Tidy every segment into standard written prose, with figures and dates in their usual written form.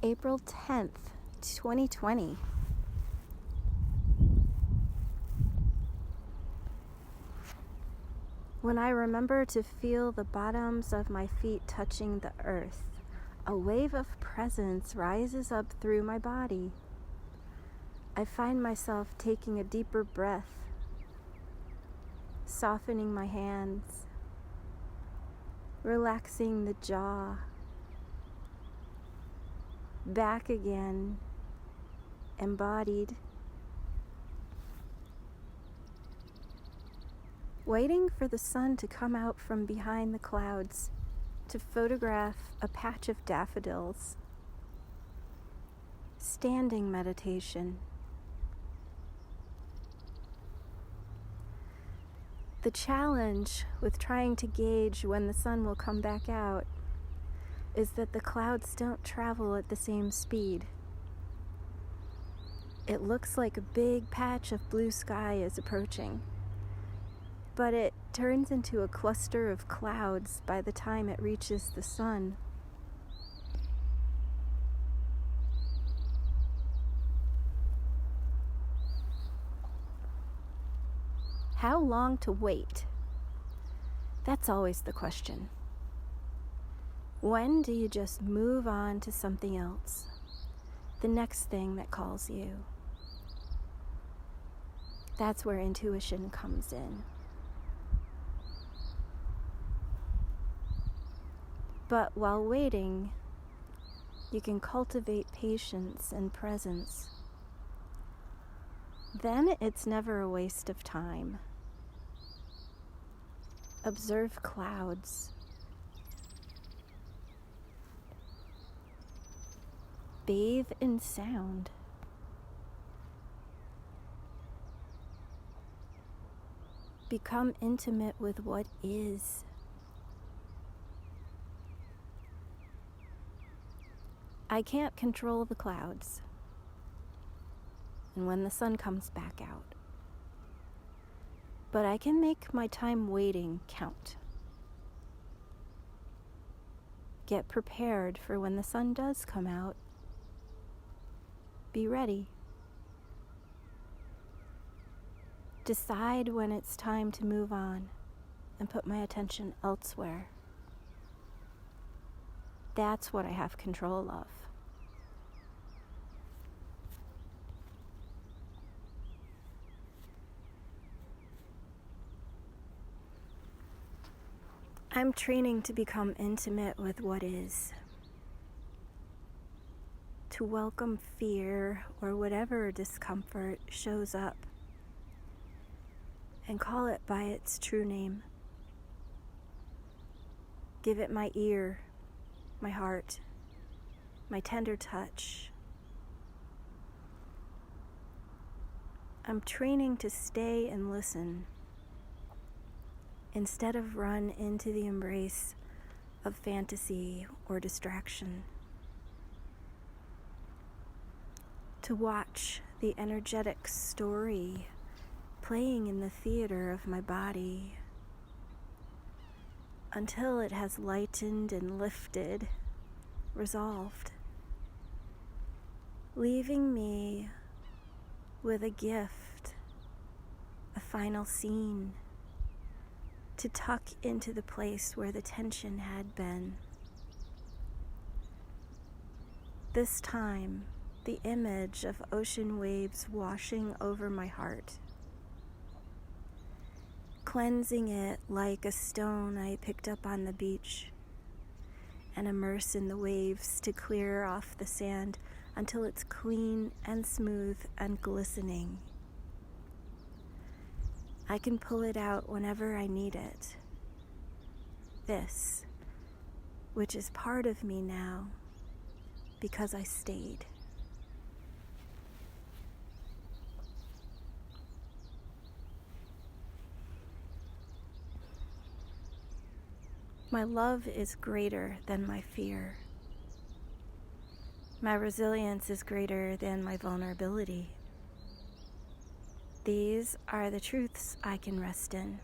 April 10th, 2020. When I remember to feel the bottoms of my feet touching the earth, a wave of presence rises up through my body. I find myself taking a deeper breath, softening my hands, relaxing the jaw, back again, embodied, waiting for the sun to come out from behind the clouds to photograph a patch of daffodils. Standing meditation. The challenge with trying to gauge when the sun will come back out is that the clouds don't travel at the same speed. It looks like a big patch of blue sky is approaching, but it turns into a cluster of clouds by the time it reaches the sun. How long to wait? That's always the question. When do you just move on to something else? The next thing that calls you. That's where intuition comes in. But while waiting, you can cultivate patience and presence. Then it's never a waste of time. Observe clouds. Bathe in sound. Become intimate with what is. I can't control the clouds and when the sun comes back out, but I can make my time waiting count. Get prepared for when the sun does come out. Be ready. Decide when it's time to move on and put my attention elsewhere. That's what I have control of. I'm training to become intimate with what is, to welcome fear or whatever discomfort shows up and call it by its true name. Give it my ear, my heart, my tender touch. I'm training to stay and listen instead of run into the embrace of fantasy or distraction. To watch the energetic story playing in the theater of my body until it has lightened and lifted, resolved, leaving me with a gift, a final scene, to tuck into the place where the tension had been. This time, the image of ocean waves washing over my heart, cleansing it like a stone I picked up on the beach, and immerse in the waves to clear off the sand until it's clean and smooth and glistening. I can pull it out whenever I need it. This, which is part of me now, because I stayed. My love is greater than my fear. My resilience is greater than my vulnerability. These are the truths I can rest in.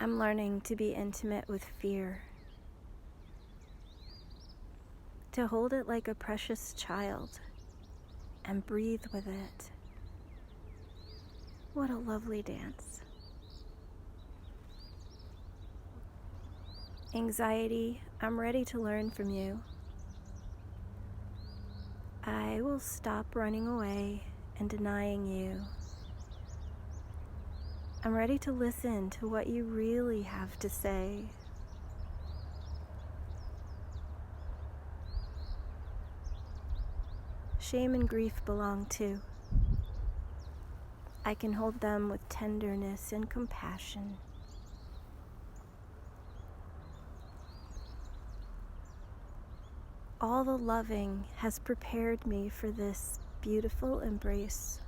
I'm learning to be intimate with fear, to hold it like a precious child and breathe with it. What a lovely dance. Anxiety, I'm ready to learn from you. I will stop running away and denying you. I'm ready to listen to what you really have to say. Shame and grief belong too. I can hold them with tenderness and compassion. All the loving has prepared me for this beautiful embrace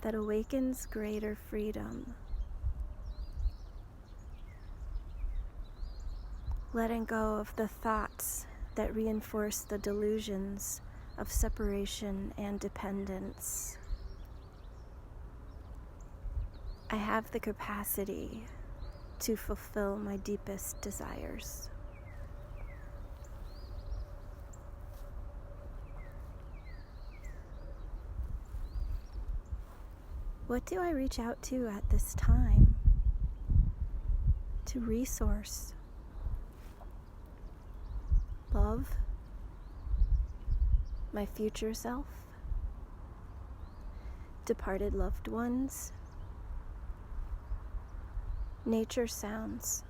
that awakens greater freedom. Letting go of the thoughts that reinforce the delusions of separation and dependence. I have the capacity to fulfill my deepest desires. What do I reach out to at this time? To resource love, my future self, departed loved ones, nature sounds.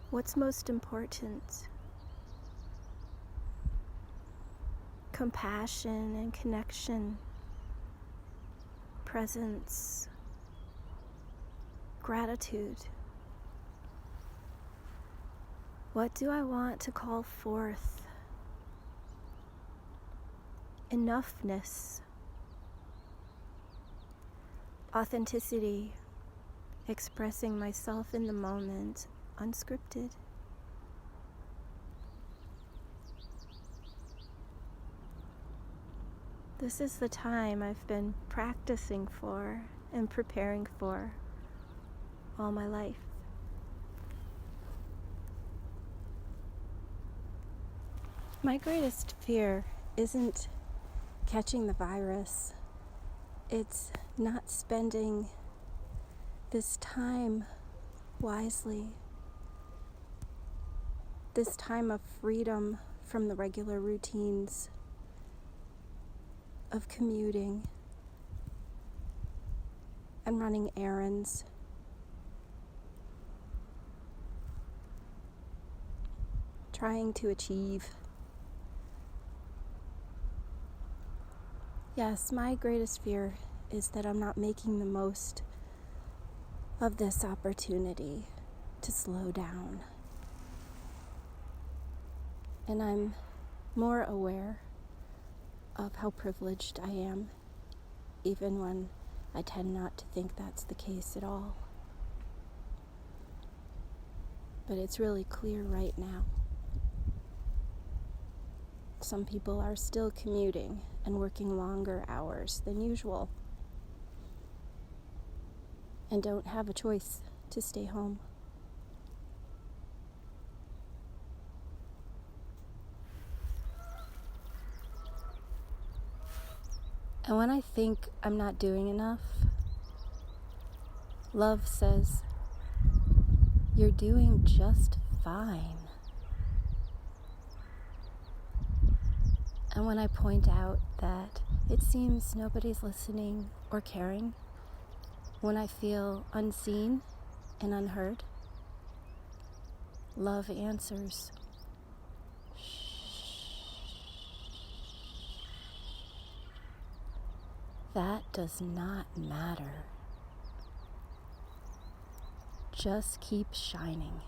What's most important? Compassion and connection, presence, gratitude. What do I want to call forth? Enoughness, authenticity, expressing myself in the moment, unscripted. This is the time I've been practicing for and preparing for all my life. My greatest fear isn't catching the virus. It's not spending this time wisely. This time of freedom from the regular routines of commuting and running errands. Trying to achieve. Yes, my greatest fear is that I'm not making the most of this opportunity to slow down. And I'm more aware of how privileged I am, even when I tend not to think that's the case at all. But it's really clear right now. Some people are still commuting and working longer hours than usual and don't have a choice to stay home. And when I think I'm not doing enough, love says, "You're doing just fine." And when I point out that it seems nobody's listening or caring, when I feel unseen and unheard, love answers, "That does not matter. Just keep shining."